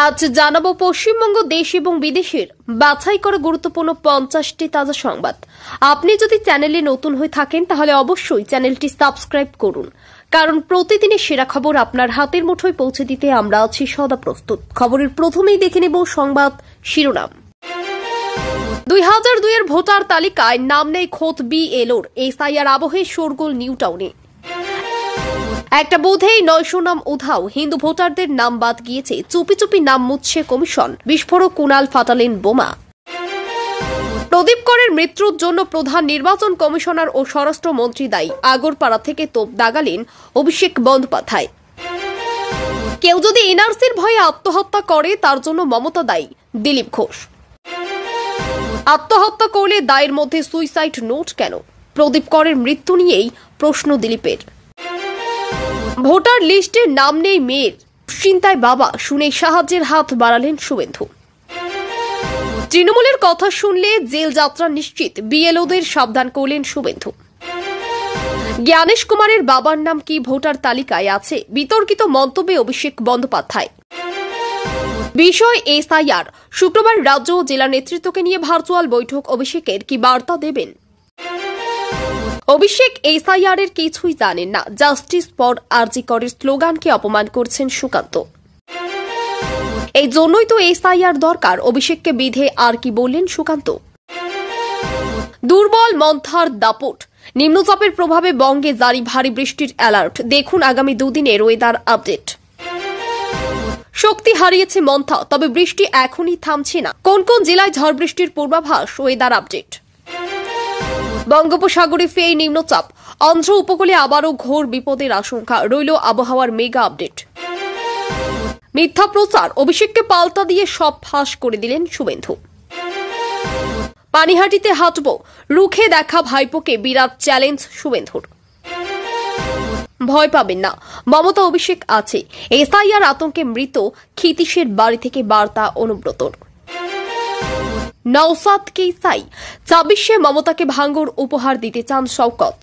আজ জানাবো পশ্চিমবঙ্গ দেশ এবং বিদেশের বাছাই করা গুরুত্বপূর্ণ 50টি তাজা সংবাদ। আপনি যদি চ্যানেলে নতুন হয়ে থাকেন তাহলে অবশ্যই চ্যানেলটি সাবস্ক্রাইব করুন, কারণ প্রতিদিনের সেরা খবর আপনার হাতের মুঠোয় পৌঁছে দিতে আমরা আছি সদা প্রস্তুত। খবরের প্রথমেই দেখে নেব সংবাদ শিরোনাম। 2002 এর ভোটার তালিকায় নাম নেই খোদ বিএলওর, এসআইআর আবহে শোরগোল নিউ টাউনে। একটা বুথেই 900 নাম উধাও, হিন্দু ভোটারদের নাম বাদ গিয়েছে, চুপি চুপি নাম মুছছে কমিশন, বিস্ফোরক কুণাল ফাটালেন বোমা। প্রদীপ করের মৃত্যুর জন্য প্রধান নির্বাচন কমিশনার ও স্বরাষ্ট্রমন্ত্রী দায়ী, আগরপাড়া থেকে তোপ দাগালেন অভিষেক বন্দ্যোপাধ্যায়। কেউ যদি এনআরসির ভয়ে আত্মহত্যা করে তার জন্য মমতা দায়ী, দিলীপ ঘোষ। আত্মহত্যা করলে দায়ের মধ্যে সুইসাইড নোট কেন? প্রদীপ করের মৃত্যু নিয়েই প্রশ্ন দিলীপের। ভোটার লিস্টে নাম নেই মেয়ের, চিন্তায় বাবা, শুনে সাহায্যের হাত বাড়ালেন শুভেন্দু। তৃণমূলের কথা শুনলে জেল যাত্রা নিশ্চিত, বিএলওদের সাবধান করলেন শুভেন্দু। জ্ঞানেশ কুমারের বাবার নাম কি ভোটার তালিকায় আছে? বিতর্কিত মন্তব্যে অভিষেক বন্দ্যোপাধ্যায়। বিষয় এসআইআর, শুক্রবার রাজ্য ও জেলা নেতৃত্বকে নিয়ে ভার্চুয়াল বৈঠক, অভিষেকের কি বার্তা দেবেন? অভিষেক এসআইআর এর কিছুই জানেন না, জাস্টিস ফর আরজি করের স্লোগানকে অপমান করছেন সুকান্ত। এই জন্যই তো এসআইআর দরকার, অভিষেককে বিধে আর কি বললেন সুকান্ত। দুর্বল মন্থার দাপট, নিম্নচাপের প্রভাবে বঙ্গে জারি ভারী বৃষ্টির অ্যালার্ট, দেখুন আগামী দুদিনের ওয়েদার আপডেট। শক্তি হারিয়েছে মন্থা, তবে বৃষ্টি এখনই থামছে না, কোন কোন জেলায় ঝড় বৃষ্টির পূর্বাভাস, ওয়েদার আপডেট। বঙ্গোপসাগরে ফের নিম্নচাপ, অন্ধ্র উপকূলে আবারও ঘোর বিপদের আশঙ্কা, রইল আবহাওয়ার মেগা আপডেট। মিথ্যা প্রচার, অভিষেককে পাল্টা দিয়ে সব ফাঁস করে দিলেন শুভেন্দু। পানিহাটিতে হাঁটব, রুখে দেখা ভাইপোকে বিরাট চ্যালেঞ্জ শুভেন্দুর। ভয় পাবেন না, মমতা অভিষেক আছে, এসআইআর আতঙ্কে মৃত ক্ষিতীশের বাড়ি থেকে বার্তা অনুব্রতর। নওসাদকে চাই, 26-এ মমতাকে ভাঙ্গর উপহার দিতে চান শওকত।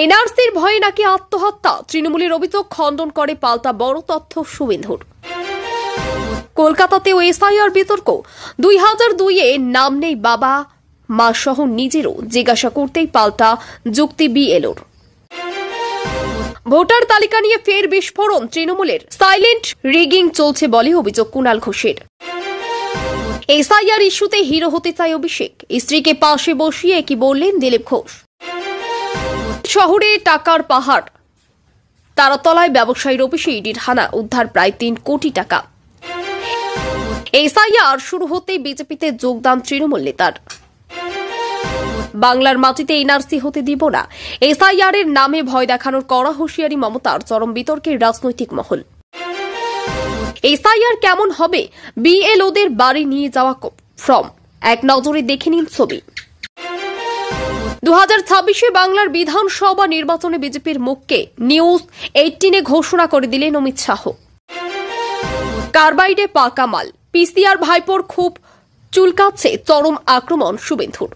এনআরসির ভয়ে নাকি আত্মহত্যা, তৃণমূলের অভিযোগ খণ্ডন করে পাল্টা বড় তথ্য শুভেন্দুর। কলকাতাতেও এসআইআর বিতর্ক, 2002-এ নাম নেই বাবা মা সহ নিজেরও, জিজ্ঞাসা করতেই পাল্টা যুক্তি বিএলওর। ভোটার তালিকা নিয়ে ফের বিস্ফোরণ তৃণমূলের, সাইলেন্ট রিগিং চলছে বলে অভিযোগ কুণাল ঘোষের। এসআইআর ইস্যুতে হিরো হতে চায় অভিষেক, স্ত্রীকে পাশে বসিয়ে কি বললেন দিলীপ ঘোষ। শহরে টাকার পাহাড়, তারাতলায় ব্যবসায়ীর অফিসে ইডির হানা, উদ্ধার প্রায় 3 কোটি টাকা। এসআইআর শুরু হতেই বিজেপিতে যোগদান তৃণমূল নেতার। বাংলার মাটিতে এনআরসি হতে দিব না, এসআইআর এর নামে ভয় দেখানোর কড়া হুঁশিয়ারি মমতার, চরম বিতর্কের রাজনৈতিক মহল। এসআইআর কেমন হবে? বিএলওদের বাড়ি নিয়ে যাওয়া ফর্ম, এক নজরে দেখে নিন ছবি। 2026-এ বাংলার বিধানসভা নির্বাচনে বিজেপির মুখকে নিউজ 18-এ ঘোষণা করে দিলেন অমিত শাহ। কারবাইডে পাকা মাল, পিসিআর ভাইপোর খুব চুলকাচ্ছে, চরম আক্রমণ শুভেন্দুর।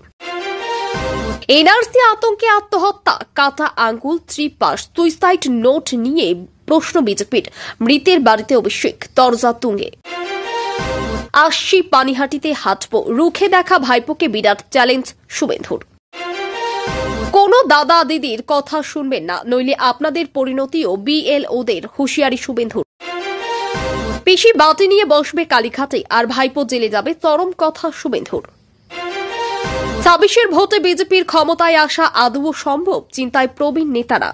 এনআরসি আতঙ্কে আত্মহত্যা, কাটা আঙ্গুল, ত্রিপাস, সুইসাইড নোট নিয়ে প্রশ্ন বিজেপির, মৃতের বাড়িতে অভিষেক, দরজা তুঙ্গে। আসছি পানিহাটিতে হাঁটব, রুখে দেখা ভাইপোকে বিরাট চ্যালেঞ্জ শুভেন্দুর। কোন দাদা দিদির কথা শুনবেন না, নইলে আপনাদের পরিণতিও বিএলওদের, হুঁশিয়ারি শুভেন্দুর। পিসি বাটি নিয়ে বসবে কালীঘাটে, আর ভাইপো জেলে যাবে, চরম কথা শুভেন্দুর। 26-এর ভোটে বিজেপির ক্ষমতায় আসা আদৌ সম্ভব, চিন্তায় প্রবীণ নেতারা।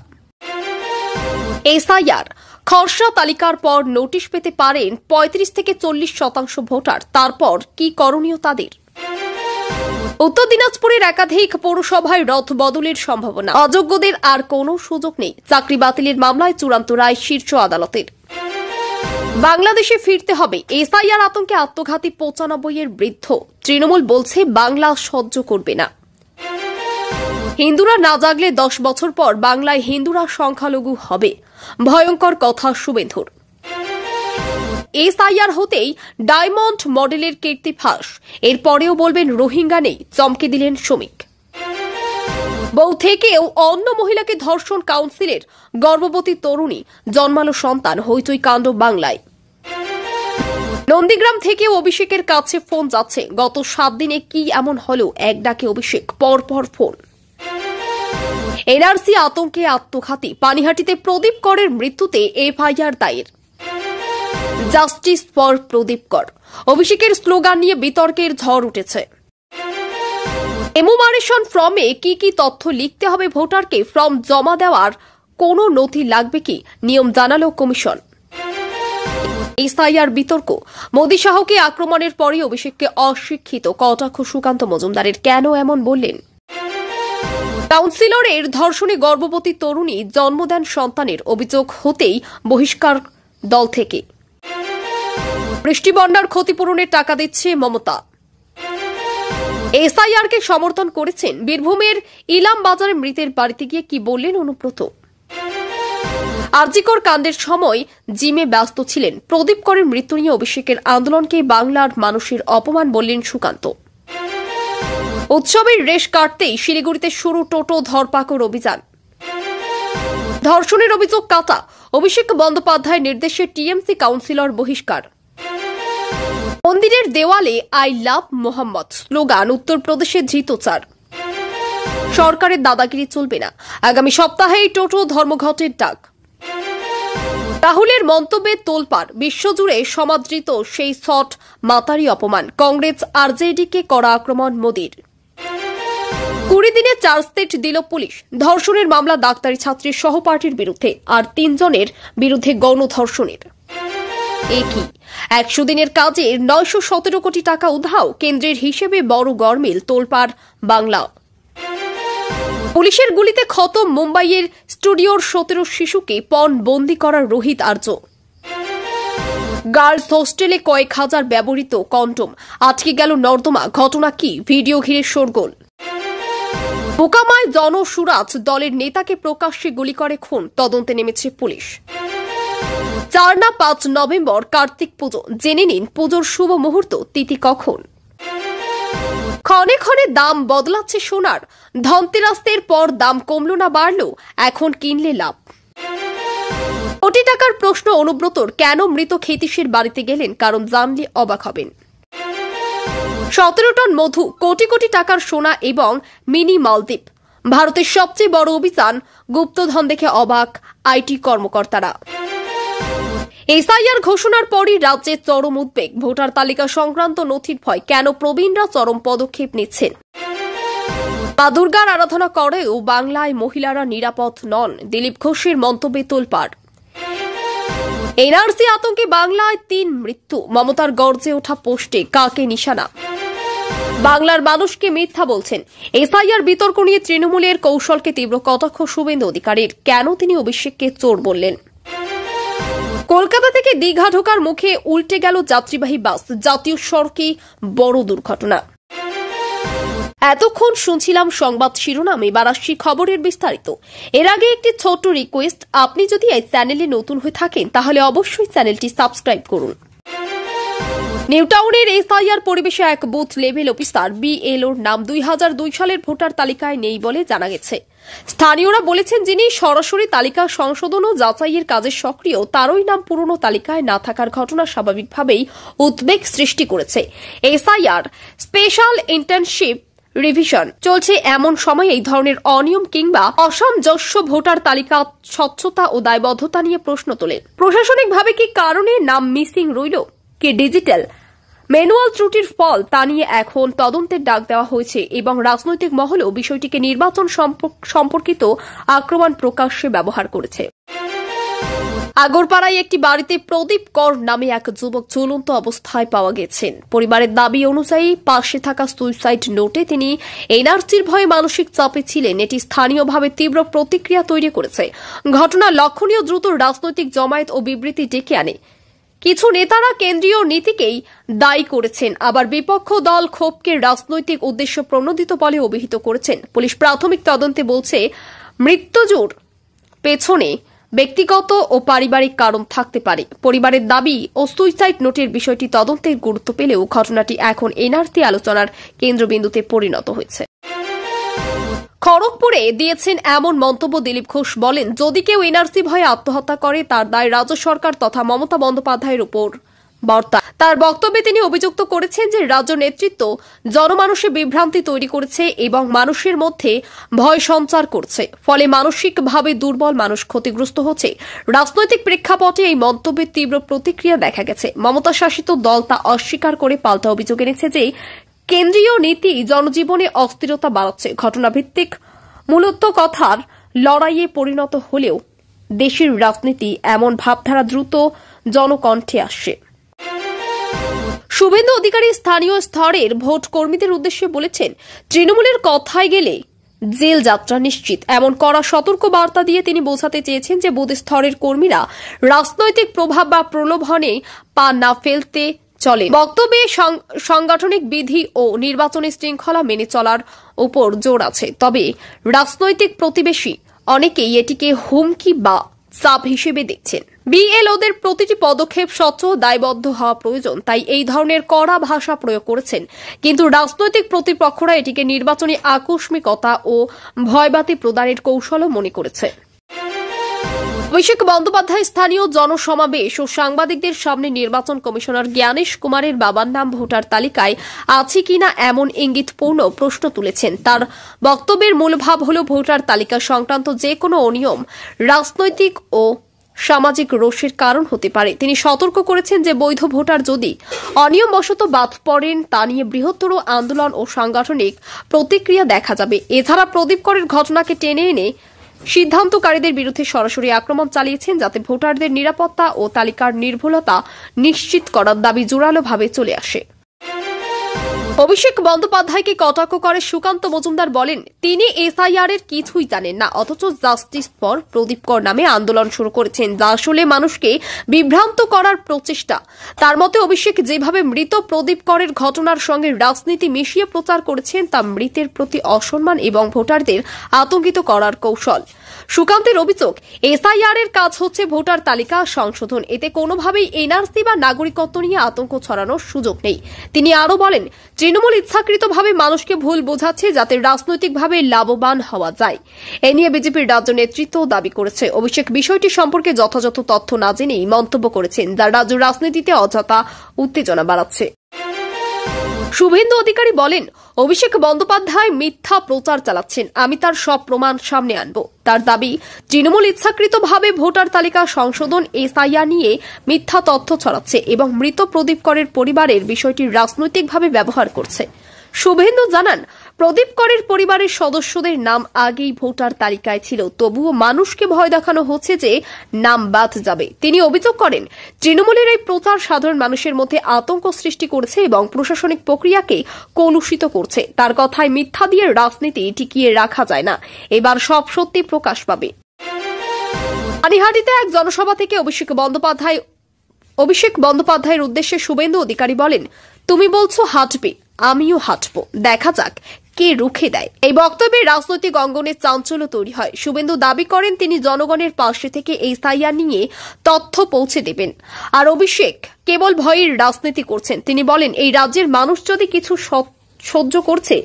এসআইআর খসড়া তালিকার পর নোটিশ পেতে পারেন 35 থেকে 40% ভোটার, তারপর কি করণীয় তাদের? উত্তর দিনাজপুরের একাধিক পৌরসভায় রথ বদলের সম্ভাবনা, অযোগ্যদের আর কোনো সুযোগ নেই, চাকরি বাতিলের মামলায় চূড়ান্ত রায় শীর্ষ আদালতের। বাংলাদেশে ফিরতে হবে, এসআইআর আতঙ্কে আত্মঘাতী 95-এর বৃদ্ধ, তৃণমূল বলছে বাংলা সহ্য করবে না। হিন্দুরা না জাগলে 10 বছর পর বাংলায় হিন্দুরা সংখ্যালঘু হবে, ভয়ঙ্কর কথা শুভেন্দুর। এসআইআর হতেই ডায়মন্ড মডেলের কীর্তি ফাঁস, এরপরেও বলবেন রোহিঙ্গা নেই, চমকে দিলেন শ্রমিক। বউ থেকেও অন্য মহিলাকে ধর্ষণ কাউন্সিলের, গর্ভবতী তরুণী, জন্মালো সন্তান, হইচই কাণ্ড বাংলায়। নন্দীগ্রাম থেকে অভিষেকের কাছে ফোন যাচ্ছে। গত 7 দিনে কি এমন হলো, এক ডাকে অভিষেক, পরপর ফোন। এনআরসি আতঙ্কে আত্মঘাতী, পানিহাটিতে প্রদীপ করের মৃত্যুতে এফআইআর দায়ের। জাস্টিস ফর প্রদীপ কর, অভিষেকের স্লোগান নিয়ে বিতর্কের ঝড় উঠেছে। এনুমারেশন ফর্মে কি কি তথ্য লিখতে হবে ভোটারকে, ফর্ম জমা দেওয়ার কোনো নথি লাগবে কি, নিয়ম জানালো কমিশন। এসআইআর বিতর্ক, মোদী শাহকে আক্রমণের পরে অভিষেককে অশিক্ষিত, কটাক্ষ সুকান্ত মজুমদারের, কেন এমন বললেন? কাউন্সিলরের ধর্ষণে গর্ভবতী তরুণী জন্ম দেন সন্তানের, অভিযোগ হতেই বহিষ্কার দল থেকে। বৃষ্টিবন্যার ক্ষতিপূরণের টাকা দিচ্ছে মমতা। এসআইআরকে সমর্থন করেছেন। বীরভূমের ইলাম বাজারে মৃতের বাড়িতে গিয়ে কি বললেন অনুব্রত? আরজিকর কাণ্ডের সময় জিমে ব্যস্ত ছিলেন। প্রদীপ করের মৃত্যু নিয়ে অভিষেকের আন্দোলনকে বাংলার মানুষের অপমান বললেন সুকান্ত। উৎসবের রেশ কাটতেই শিলিগুড়িতে শুরু টোটো ধরপাকড় অভিযান। ধর্ষণের অভিযোগ কাটা, অভিষেক বন্দ্যোপাধ্যায়ের নির্দেশে টিএমসি কাউন্সিলর বহিষ্কার। মন্দিরের দেওয়ালে আই লাভ মোহাম্মদ স্লোগান, উত্তরপ্রদেশে ধৃতচার। সরকারের দাদাগিরি চলবে না, আগামী সপ্তাহেই টোটো ধর্মঘটের ডাক। রাহুলের মন্তব্যে তোলপাড়, বিশ্বজুড়ে সমাদৃত সেই শট মাতারি অপমান। কংগ্রেস আরজেডিকে করা আক্রমণ মোদীর। 20 দিনে চার্জশিট দিল পুলিশ। ধর্ষণের মামলা ডাক্তারি ছাত্রীর সহপাঠীর বিরুদ্ধে, আর 3 জনের বিরুদ্ধে গণ ধর্ষণের। একই 100 দিনের কাজে 917 কোটি টাকা উধাও, কেন্দ্রের হিসেবে বড় গরমিল, তোলপাড় বাংলা। পুলিশের গুলিতে ক্ষত মুম্বাইয়ের স্টুডিওর 17 শিশুকে পণ বন্দী করার রোহিত আর্য। গার্লস হোস্টেলে কয়েক হাজার ব্যবহৃত কন্ডোম আটকে গেল নর্দমা, ঘটনা কি, ভিডিও ঘিরে শোরগোল। বোকামায় জনসুরাজ দলের নেতাকে প্রকাশ্যে গুলি করে খুন, তদন্তে নেমেছে পুলিশ। 4 না 5 নভেম্বর কার্তিক পুজো, জেনে নিন পুজোর শুভ মুহূর্ত, তিথি কখন। ক্ষণে ক্ষণে দাম বদলাচ্ছে সোনার, ধনতেরাসের পর দাম কমলো না বাড়লো, এখন কিনলে লাভ। কোটি টাকার প্রশ্ন অনুব্রতর, কেন মৃত খেতিসের বাড়িতে গেলেন, কারণ জানলে অবাক হবেন। 17 টন মধু, কোটি কোটি টাকার সোনা এবং মিনি মালদ্বীপ, ভারতের সবচেয়ে বড় অভিযান, গুপ্তধন দেখে অবাক আইটি কর্মকর্তারা। এসআইআর ঘোষণার পরই রাজ্যে চরম উদ্বেগ, ভোটার তালিকা সংক্রান্ত নথির ভয়, কেন প্রবীণরা চরম পদক্ষেপ নিচ্ছেন। মা দুর্গার আরাধনা করেও বাংলায় মহিলারা নিরাপদ নন, দিলীপ ঘোষের মন্তব্যে তোলপাড়। এনআরসি আতঙ্কে বাংলায় 3 মৃত্যু, মমতার গর্জে ওঠা পোস্টে কাকে নিশানা। বাংলার মানুষকে মিথ্যা বলছেন। এসআইআর বিতর্ক নিয়ে তৃণমূলের কৌশলকে তীব্র কটাক্ষ শুভেন্দু অধিকারীর, কেন তিনি অভিষেককে চোর বললেন। কলকাতা থেকে দীঘা ঢোকার মুখে উল্টে গেল যাত্রীবাহী বাস, জাতীয় সড়কে বড় দুর্ঘটনা। এতক্ষণ শুনছিলাম সংবাদ শিরোনাম, এবার আসছি খবরের বিস্তারিত। এর আগে একটি ছোট্ট রিকোয়েস্ট, আপনি যদি এই চ্যানেলে নতুন হয়ে থাকেন তাহলে অবশ্যই চ্যানেলটি সাবস্ক্রাইব করুন। নিউটাউনের এসআইআর পরিবেশে এক বুথ লেভেল অফিসার বিএলওর নাম 2002 সালের ভোটার তালিকায় নেই বলে জানা গেছে। স্থানীয়রা বলেছেন, যিনি সরাসরি তালিকা সংশোধন ও যাচাইয়ের কাজে সক্রিয়, তারই নাম পুরনো তালিকায় না থাকার ঘটনা স্বাভাবিকভাবেই উদ্বেগ সৃষ্টি করেছে। এসআইআর স্পেশাল ইন্টার্নশিপ রিভিশন চলছে এমন সময় এই ধরনের অনিয়ম কিংবা অসামঞ্জস্য ভোটার তালিকা স্বচ্ছতা ও দায়বদ্ধতা নিয়ে প্রশ্ন তোলে। প্রশাসনিকভাবে কি কারণে নাম মিসিং রইল, কি ডিজিটাল ম্যানুয়াল ত্রুটির ফল, তা নিয়ে এখন তদন্তের ডাক দেওয়া হয়েছে এবং রাজনৈতিক মহলও বিষয়টিকে নির্বাচন সম্পর্কিত আক্রমণ প্রকাশ্যে ব্যবহার করেছে। আগরপাড়ায় একটি বাড়িতে প্রদীপ কর নামে এক যুবক ঝুলন্ত অবস্থায় পাওয়া গেছেন। পরিবারের দাবি অনুযায়ী পাশে থাকা সুইসাইড নোটে তিনি এনআরসির ভয়ে মানসিক চাপে ছিলেন। এটি স্থানীয়ভাবে তীব্র প্রতিক্রিয়া তৈরি করেছে। ঘটনা লক্ষণীয়, দ্রুত রাজনৈতিক জমায়েত ও বিবৃতি ডেকে আনে। কিছু নেতারা কেন্দ্রীয় নীতিকেই দায়ী করেছেন, আবার বিপক্ষ দল ক্ষোভকে রাজনৈতিক উদ্দেশ্য প্রণোদিত বলে অভিহিত করেছেন। পুলিশ প্রাথমিক তদন্তে বলছে, মৃত্যুর পেছনে ব্যক্তিগত ও পারিবারিক কারণ থাকতে পারে। পরিবারের দাবি ও সুইসাইড নোটের বিষয়টি তদন্তের গুরুত্ব পেলেও ঘটনাটি এখন এনআরসি আলোচনার কেন্দ্রবিন্দুতে পরিণত হয়েছে। খড়গপুরে দিয়েছেন এমন মন্তব্য দিলীপ ঘোষ, বলেন, যদি কেউ এনআরসি ভয়ে আত্মহত্যা করে তার দায় রাজ্য সরকার তথা মমতা বন্দ্যোপাধ্যায়ের উপর বার্তা। তার বক্তব্যে তিনি অভিযুক্ত করেছেন যে রাজ্য নেতৃত্ব জনমানসে বিভ্রান্তি তৈরি করেছে এবং মানুষের মধ্যে ভয় সঞ্চার করছে, ফলে মানসিকভাবে দুর্বল মানুষ ক্ষতিগ্রস্ত হচ্ছে। রাজনৈতিক প্রেক্ষাপটে এই মন্তব্যের তীব্র প্রতিক্রিয়া দেখা গেছে। মমতা শাসিত দল তা অস্বীকার করে পাল্টা অভিযোগ এনেছে যে কেন্দ্রীয় নীতি জনজীবনে অস্থিরতা বাড়াচ্ছে। ঘটনাভিত্তিক মূলত কথার লড়াইয়ে পরিণত হলেও দেশের রাজনীতি এমন ভাবধারা দ্রুত জনকণ্ঠে আসছে। শুভেন্দু অধিকারী স্থানীয় স্তরের ভোট কর্মীদের উদ্দেশ্যে বলেছেন, তৃণমূলের কথায় গেলে জেল যাত্রা নিশ্চিত। এমন কড়া সতর্ক বার্তা দিয়ে তিনি বোঝাতে চেয়েছেন যে বুথ স্তরের কর্মীরা রাজনৈতিক প্রভাব বা প্রলোভনে পা না ফেলতে চলে। বক্তব্যে সাংগঠনিক বিধি ও নির্বাচনী শৃঙ্খলা মেনে চলার উপর জোর আছে। তবে রাজনৈতিক প্রতিবেশী অনেকেই এটিকে হুমকি বা চাপ হিসেবে দেখছেন। বিএলওদের প্রতিটি পদক্ষেপ স্বচ্ছ দায়বদ্ধ হওয়া প্রয়োজন, তাই এই ধরনের কড়া ভাষা প্রয়োগ করেছেন। কিন্তু রাজনৈতিক প্রতিপক্ষরা এটিকে নির্বাচনী আকস্মিকতা ও ভয়বাতি প্রদানের কৌশলও মনে করেছে। অভিষেক বন্দ্যোপাধ্যায় স্থানীয় জনসমাবেশ ও সাংবাদিকদের সামনে নির্বাচন কমিশনার জ্ঞানেশ কুমারের বাবার নাম ভোটার তালিকায় আছে কিনা এমন ইঙ্গিতপূর্ণ প্রশ্ন তুলেছেন। তার বক্তব্যের মূল ভাব হল ভোটার তালিকা সংক্রান্ত যে কোনো অনিয়ম রাজনৈতিক ও সামাজিক রোষের কারণ হতে পারে। তিনি সতর্ক করেছেন যে বৈধ ভোটার যদি অনিয়মবশত বাদ পড়েন তা নিয়ে বৃহত্তর আন্দোলন ও সাংগঠনিক প্রতিক্রিয়া দেখা যাবে। এছাড়া প্রদীপ করের ঘটনাকে টেনে এনে সিদ্ধান্তকারীদের বিরুদ্ধে সরাসরি আক্রমণ চালিয়েছেন, যাতে ভোটারদের নিরাপত্তা ও তালিকার নির্ভুলতা নিশ্চিত করার দাবি জোরালোভাবে চলে আসে। অভিষেক বন্দ্যোপাধ্যায়কে কটাক্ষ করে সুকান্ত মজুমদার বলেন, তিনি এসআইআর এর কিছুই জানেন না, অথচ জাস্টিস ফর প্রদীপ কর নামে আন্দোলন শুরু করেছেন, যা আসলে মানুষকে বিভ্রান্ত করার প্রচেষ্টা। তার মতে অভিষেক যেভাবে মৃত প্রদীপ করের ঘটনার সঙ্গে রাজনীতি মিশিয়ে প্রচার করেছেন তা মৃতের প্রতি অসম্মান এবং ভোটারদের আতঙ্কিত করার কৌশল। সুকান্তের অভিযোগ, এসআইআর এর কাজ হচ্ছে ভোটার তালিকা সংশোধন, এতে কোনোভাবেই এনআরসি বা নাগরিকত্ব নিয়ে আতঙ্ক ছড়ানোর সুযোগ নেই। তিনি আরও বলেন, তৃণমূল ইচ্ছাকৃতভাবে মানুষকে ভুল বোঝাচ্ছে যাতে রাজনৈতিকভাবে লাভবান হওয়া যায়। এ নিয়ে বিজেপির রাজ্য নেতৃত্ব দাবি করেছে। অভিষেক বিষয়টি সম্পর্কে যথাযথ তথ্য না জেনেই মন্তব্য করেছেন, যা রাজ্য রাজনীতিতে অযথা উত্তেজনা বাড়াচ্ছে। শুভেন্দু অধিকারী বলেন, অভিষেক বন্দ্যোপাধ্যায় মিথ্যা প্রচার চালাচ্ছেন, আমি তার সব প্রমাণ সামনে আনব। তার দাবি, তৃণমূল ইচ্ছাকৃতভাবে ভোটার তালিকা সংশোধন এসআইআর নিয়ে মিথ্যা তথ্য ছড়াচ্ছে এবং মৃত প্রদীপ করের পরিবারের বিষয়টি রাজনৈতিকভাবে ব্যবহার করছে। শুভেন্দু জানান, প্রদীপ করের পরিবারের সদস্যদের নাম আগেই ভোটার তালিকায় ছিল, তবুও মানুষকে ভয় দেখানো হচ্ছে যে নাম বাদ যাবে। তিনি অভিযোগ করেন, তৃণমূলের এই প্রচার সাধারণ মানুষের মধ্যে আতঙ্ক সৃষ্টি করছে এবং প্রশাসনিক প্রক্রিয়াকে কলুষিত করছে। তার কথায় মিথ্যা দিয়ে রাজনীতি টিকিয়ে রাখা যায় না, এবার সব সত্যি প্রকাশ পাবে। পানিহাটিতে এক জনসভা থেকে অভিষেক বন্দ্যোপাধ্যায়ের উদ্দেশ্যে শুভেন্দু অধিকারী বলেন, তুমি বলছো হাঁটবে, আমিও হাঁটবো, দেখা যাক কে রুখে দেয়। এই বক্তব্যে রাজনৈতিক অঙ্গনে চাঞ্চল্য তৈরি হয়। শুভেন্দু দাবি করেন, তিনি জনগণের পাশে থেকে এসআইআর নিয়ে তথ্য পৌঁছে দেবেন, আর অভিষেক কেবল ভয়ের রাজনীতি করছেন। তিনি বলেন, এই রাজ্যের মানুষ যদি কিছু সহ্য করছে,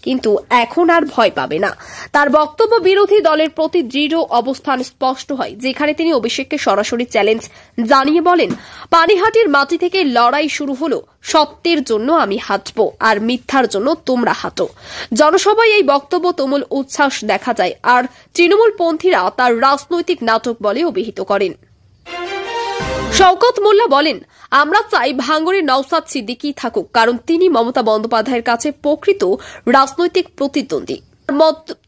কিন্তু এখন আর ভয় পাবে না। তার বক্তব্য বিরোধী দলের প্রতি দৃঢ় অবস্থান স্পষ্ট হয়, যেখানে তিনি অভিষেককে সরাসরি চ্যালেঞ্জ জানিয়ে বলেন, পানিহাটির মাটি থেকে লড়াই শুরু হলো, সত্যের জন্য আমি হাঁটবো আর মিথ্যার জন্য তোমরা হাঁটো। জনসভায় এই বক্তব্য তুমুল উচ্ছ্বাস দেখা যায়, আর তৃণমূল পন্থীরা তার রাজনৈতিক নাটক বলে অভিহিত করেন। শওকত মোল্লা বলেন, আমরা চাই ভাঙড়ে নওশাদ সিদ্দিকী থাকুক, কারণ তিনি মমতা বন্দ্যোপাধ্যায়ের কাছে প্রকৃত রাজনৈতিক প্রতিদ্বন্দ্বী।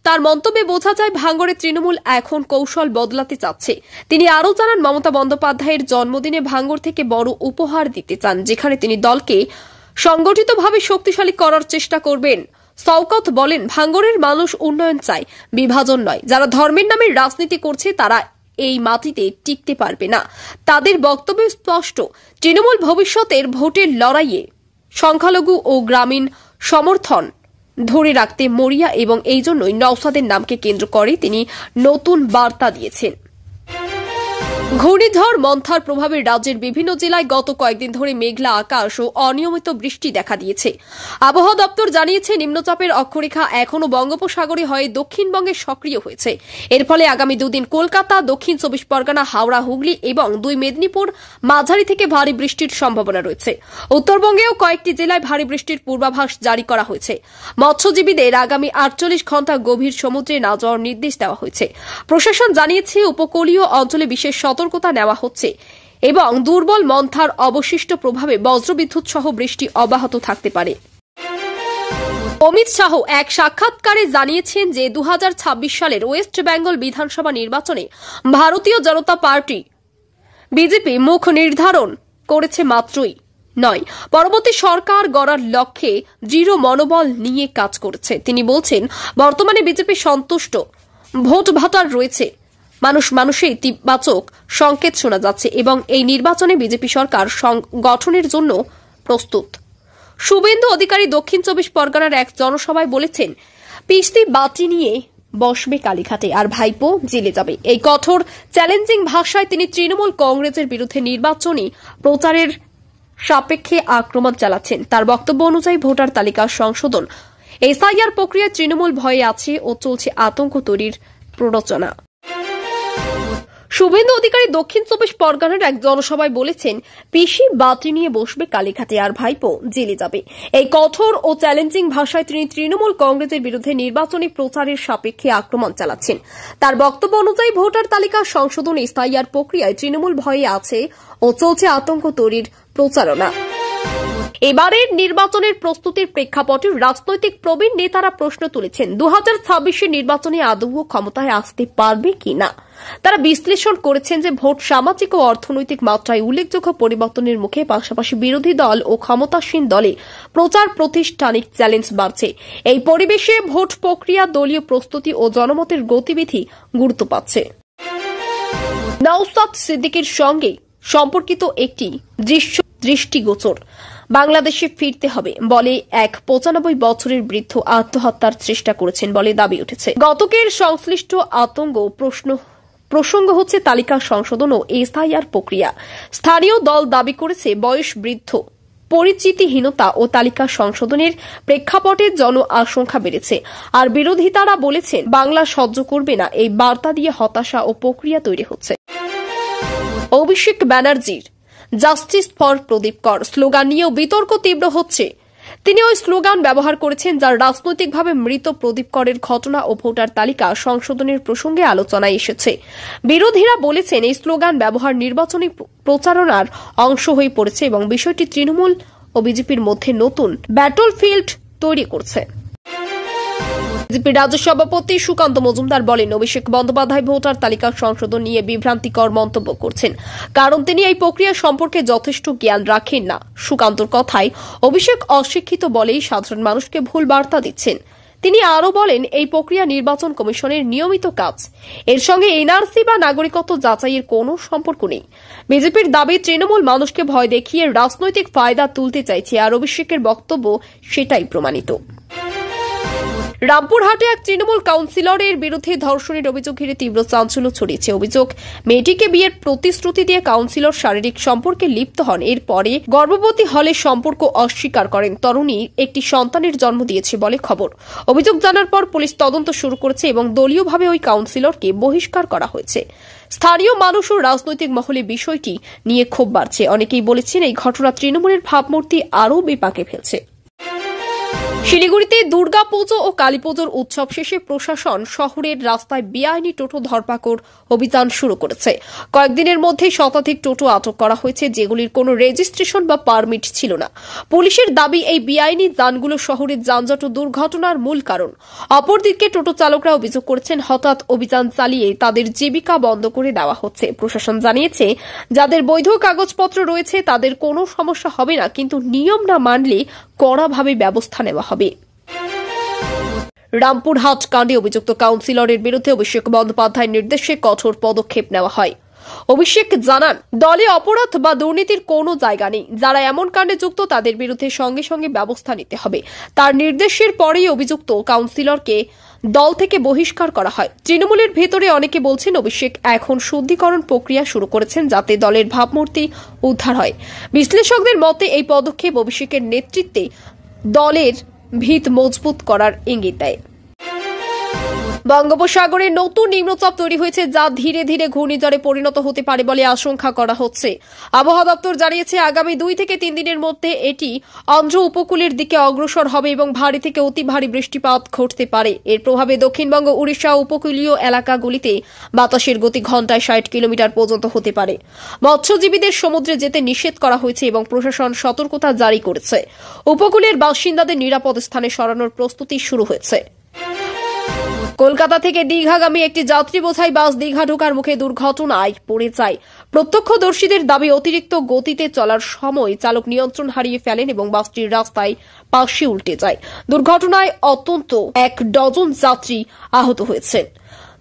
তার মন্তব্যে বোঝা যায় ভাঙড়ে তৃণমূল এখন কৌশল বদলাতে চাচ্ছে। তিনি আরও জানান, মমতা বন্দ্যোপাধ্যায়ের জন্মদিনে ভাঙড় থেকে বড় উপহার দিতে চান, যেখানে তিনি দলকে সংগঠিতভাবে শক্তিশালী করার চেষ্টা করবেন। শওকত বলেন, ভাঙড়ের মানুষ উন্নয়ন চায়, বিভাজন নয়। যারা ধর্মের নামে রাজনীতি করছে তারা এই মাটিতে টিকতে পারবে না। তাদের বক্তব্য স্পষ্ট, তৃণমূল ভবিষ্যতের ভোটের লড়াইয়ে সংখ্যালঘু ও গ্রামীণ সমর্থন ধরে রাখতে মরিয়া এবং এই জন্যই নওশাদের নামকে কেন্দ্র করে তিনি নতুন বার্তা দিয়েছেন। ঘূর্ণিঝড় মন্থার প্রভাবে রাজ্যের বিভিন্ন জেলায় গত কয়েকদিন ধরে মেঘলা আকাশ ও অনিয়মিত বৃষ্টি দেখা দিয়েছে। আবহাওয়া দপ্তর জানিয়েছে, নিম্নচাপের অক্ষরেখা এখনও বঙ্গোপসাগরে হয়ে দক্ষিণবঙ্গে সক্রিয় হয়েছে। এর ফলে আগামী দুদিন কলকাতা, দক্ষিণ 24 পরগনা, হাওড়া, হুগলি এবং 2 মেদিনীপুর মাঝারি থেকে ভারী বৃষ্টির সম্ভাবনা রয়েছে। উত্তরবঙ্গেও কয়েকটি জেলায় ভারী বৃষ্টির পূর্বাভাস জারি করা হয়েছে। মৎস্যজীবীদের আগামী 48 ঘণ্টা গভীর সমুদ্রে না যাওয়ার নির্দেশ দেওয়া হয়েছে। প্রশাসন জানিয়েছে, উপকূলীয় অঞ্চলে বিশেষ সতর্কতা নেওয়া হচ্ছে এবং দুর্বল মন্থার অবশিষ্ট প্রভাবে বজ্রবিদ্যুৎ সহ বৃষ্টি অব্যাহত থাকতে পারে। অমিত শাহ এক সাক্ষাৎকারে জানিয়েছেন যে 2026 সালের ওয়েস্ট বেঙ্গল বিধানসভা নির্বাচনে ভারতীয় জনতা পার্টি বিজেপি মুখ নির্ধারণ করেছে মাত্রই নয়, পরবর্তী সরকার গড়ার লক্ষ্যে দৃঢ় মনোবল নিয়ে কাজ করছে। তিনি বলছেন, বর্তমানে বিজেপি সন্তুষ্ট, ভোট ভাতার রয়েছে, মানুষে ইতিবাচক সংকেত শোনা যাচ্ছে এবং এই নির্বাচনে বিজেপি সরকার গঠনের জন্য প্রস্তুত। শুভেন্দু অধিকারী দক্ষিণ 24 পরগনার এক জনসভায় বলেছেন, পিস্তি বাটি নিয়ে বসবে কালীঘাটে আর ভাইপো জেলে যাবে। এই কঠোর চ্যালেঞ্জিং ভাষায় তিনি তৃণমূল কংগ্রেসের বিরুদ্ধে নির্বাচনী প্রচারের সাপেক্ষে আক্রমণ চালাচ্ছেন। তার বক্তব্য অনুযায়ী ভোটার তালিকা সংশোধন, এসআইআর প্রক্রিয়ায় তৃণমূল ভয়ে আছে ও চলছে আতঙ্ক তৈরির প্ররোচনা। শুভেন্দু অধিকারী দক্ষিণ 24 পরগনার এক জনসভায় বলেছেন, পিসি বাতি নিয়ে বসবে কালীঘাটে আর ভাইপো জেলে যাবে। এই কঠোর ও চ্যালেঞ্জিং ভাষায় তিনি তৃণমূল কংগ্রেসের বিরুদ্ধে নির্বাচনী প্রচারের সাপেক্ষে আক্রমণ চালাচ্ছেন। তার বক্তব্য অনুযায়ী ভোটার তালিকা সংশোধন, এসআইআর প্রক্রিয়ায় তৃণমূল ভয়ে আছে ও চলছে আতঙ্ক তৈরির প্রচারণা। এবারের নির্বাচনের প্রস্তুতির প্রেক্ষাপটে রাজনৈতিক প্রবীণ নেতারা প্রশ্ন তুলেছেন, 2026 নির্বাচনে আদৌ ক্ষমতায় আসতে পারবে কিনা। তারা বিশ্লেষণ করেছেন যে ভোট সামাজিক ও অর্থনৈতিক মাত্রায় উল্লেখযোগ্য পরিবর্তনের মুখে, পাশাপাশি বিরোধী দল ও ক্ষমতাসীন দলে প্রচার প্রতিষ্ঠানিক চ্যালেঞ্জ বাড়ছে। এই পরিবেশে ভোট প্রক্রিয়া, দলীয় প্রস্তুতি ও জনমতের গতিবিধি গুরুত্ব পাচ্ছে। নওশাদ সিদ্দিকীর সঙ্গে সম্পর্কিত একটি দৃষ্টিগোচর বাংলাদেশে ফিরতে হবে বলে এক 95 বছরের বৃদ্ধ আত্মহত্যার চেষ্টা করেছেন বলে দাবি উঠেছে। গতকের সংশ্লিষ্ট আতঙ্ক প্রসঙ্গ হচ্ছে তালিকা সংশোধন ও এসআইআর প্রক্রিয়া। স্থানীয় দল দাবি করেছে, বয়স বৃদ্ধ, পরিচিতিহীনতা ও তালিকা সংশোধনের প্রেক্ষাপটে জন আশঙ্কা বেড়েছে। আর বিরোধীতারা বলেছেন, বাংলা সহ্য করবে না। এই বার্তা দিয়ে হতাশা ও প্রক্রিয়া তৈরি হচ্ছে। অভিষেক ব্যানার্জির জাস্টিস ফর প্রদীপ কর স্লোগান নিয়েও বিতর্ক তীব্র হচ্ছে। তিনি ওই স্লোগান ব্যবহার করেছেন যা রাজনৈতিকভাবে মৃত প্রদীপ করের ঘটনা ও ভোটার তালিকা সংশোধনের প্রসঙ্গে আলোচনায় এসেছে। বিরোধীরা বলেছেন, এই স্লোগান ব্যবহার নির্বাচনী প্রচারণার অংশ হয়ে পড়েছে এবং বিষয়টি তৃণমূল ও বিজেপির মধ্যে নতুন ব্যাটলফিল্ড তৈরি করছে। বিজেপির রাজ্য সভাপতি সুকান্ত মজুমদার বলেন, অভিষেক বন্দ্যোপাধ্যায় ভোটার তালিকা সংশোধন নিয়ে বিভ্রান্তিকর মন্তব্য করছেন, কারণ তিনি এই প্রক্রিয়া সম্পর্কে যথেষ্ট জ্ঞান রাখেন না। সুকান্তর কথায়, অভিষেক অশিক্ষিত বলেই সাধারণ মানুষকে ভুল বার্তা দিচ্ছেন। তিনি আরও বলেন, এই প্রক্রিয়া নির্বাচন কমিশনের নিয়মিত কাজ, এর সঙ্গে এনআরসি বা নাগরিকত্ব যাচাইয়ের কোনো সম্পর্ক নেই। বিজেপির দাবি, তৃণমূল মানুষকে ভয় দেখিয়ে রাজনৈতিক ফায়দা তুলতে চাইছে, আর অভিষেকের বক্তব্য সেটাই প্রমাণিত। রামপুরহাটে এক তৃণমূল কাউন্সিলরের বিরুদ্ধে ধর্ষণের অভিযোগ ঘিরে তীব্র চাঞ্চল্য ছড়িয়েছে। অভিযোগ, মেয়েটিকে বিয়ের প্রতিশ্রুতি দিয়ে কাউন্সিলর শারীরিক সম্পর্কে লিপ্ত হন। এরপরে গর্ভবতী হলে সম্পর্ক অস্বীকার করেন। তরুণী একটি সন্তানের জন্ম দিয়েছে বলে খবর। অভিযোগ জানার পর পুলিশ তদন্ত শুরু করেছে এবং দলীয়ভাবে ওই কাউন্সিলরকে বহিষ্কার করা হয়েছে। স্থানীয় মানুষ ও রাজনৈতিক মহলে বিষয়টি নিয়ে ক্ষোভ বাড়ছে। অনেকেই বলেছেন, এই ঘটনা তৃণমূলের ভাবমূর্তি আরও বিপাকে ফেলছে। শিলিগুড়িতে দুর্গাপুজো ও কালীপুজোর উৎসব শেষে প্রশাসন শহরের রাস্তায় বেআইনি টোটো ধরপাকড় অভিযান শুরু করেছে। কয়েকদিনের মধ্যে শতাধিক টোটো আটক করা হয়েছে, যেগুলির কোনো রেজিস্ট্রেশন বা পারমিট ছিল না। পুলিশের দাবি, এই বেআইনি যানগুলো শহরের যানজট ও দুর্ঘটনার মূল কারণ। অপরদিকে টোটো চালকরা অভিযোগ করেছেন, হঠাৎ অভিযান চালিয়ে তাদের জীবিকা বন্ধ করে দেওয়া হচ্ছে। প্রশাসন জানিয়েছে, যাদের বৈধ কাগজপত্র রয়েছে তাদের কোনো সমস্যা হবে না, কিন্তু নিয়ম না মানলে কড়াভাবে ব্যবস্থা নেওয়া হবে। রামপুরহাট কাণ্ডে অভিযুক্ত কাউন্সিলরের বিরুদ্ধে অভিষেক বন্দ্যোপাধ্যায়ের নির্দেশে কঠোর পদক্ষেপ নেওয়া হয়। অভিষেক জানান, দলে অপরাধ বা দুর্নীতির কোনো জায়গা নেই। যারা এমন কাণ্ডে যুক্ত তাদের বিরুদ্ধে সঙ্গে সঙ্গে ব্যবস্থা নিতে হবে। তার নির্দেশের পরেই অভিযুক্ত কাউন্সিলরকে দল থেকে বহিষ্কার করা হয়। তৃণমূলের ভেতরে অনেকে বলছেন অভিষেক এখন শুদ্ধিকরণ প্রক্রিয়া শুরু করেছেন যাতে দলের ভাবমূর্তি উদ্ধার হয়। বিশ্লেষকদের মতে এই পদক্ষেপ অভিষেকের নেতৃত্বে দলের ভিত মজবুত করার ইঙ্গিত দেয়। বঙ্গোপসাগরে নতুন নিম্নচাপ তৈরি হয়েছে যা ধীরে ধীরে ঘূর্ণিঝড়ে পরিণত হতে পারে বলে আশঙ্কা করা হচ্ছে। আবহাওয়া দপ্তর জানিয়েছে আগামী 2 থেকে 3 দিনের মধ্যে এটি অন্ধ্র উপকূলের দিকে অগ্রসর হবে এবং ভারী থেকে অতি ভারী বৃষ্টিপাত ঘটতে পারে। এর প্রভাবে দক্ষিণবঙ্গ, উড়িষ্যা উপকূলীয় এলাকাগুলিতে বাতাসের গতি ঘন্টায় 60 কিলোমিটার পর্যন্ত হতে পারে। মৎস্যজীবীদের সমুদ্রে যেতে নিষেধ করা হয়েছে এবং প্রশাসন সতর্কতা জারি করেছে। উপকূলের বাসিন্দাদের নিরাপদ স্থানে সরানোর প্রস্তুতি শুরু হয়েছে। কলকাতা থেকে দীঘাগামী একটি যাত্রী বোঝাই বাস দীঘা ঢোকার মুখে দুর্ঘটনায় পড়ে যায়। প্রত্যক্ষদর্শীদের দাবি অতিরিক্ত গতিতে চলার সময় চালক নিয়ন্ত্রণ হারিয়ে ফেলেন এবং বাসটির রাস্তায় পাশে উল্টে যায়। দুর্ঘটনায় অন্তত 1 ডজন যাত্রী আহত হয়েছেন।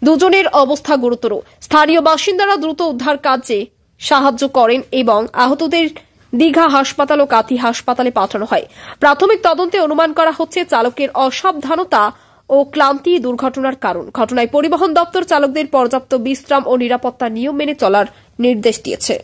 দুজনের অবস্থা গুরুতর। স্থানীয় বাসিন্দারা দ্রুত উদ্ধার কাজে সাহায্য করেন এবং আহতদের দীঘা হাসপাতাল ও কাথি হাসপাতালে পাঠানো হয়। প্রাথমিক তদন্তে অনুমান করা হচ্ছে চালকের অসাবধানতা ও ক্লান্তি দুর্ঘটনার কারণ। ঘটনায় পরিবহন দপ্তর চালকদের পর্যাপ্ত বিশ্রাম ও নিরাপত্তা নিয়ম মেনে চলার নির্দেশ দিয়েছে।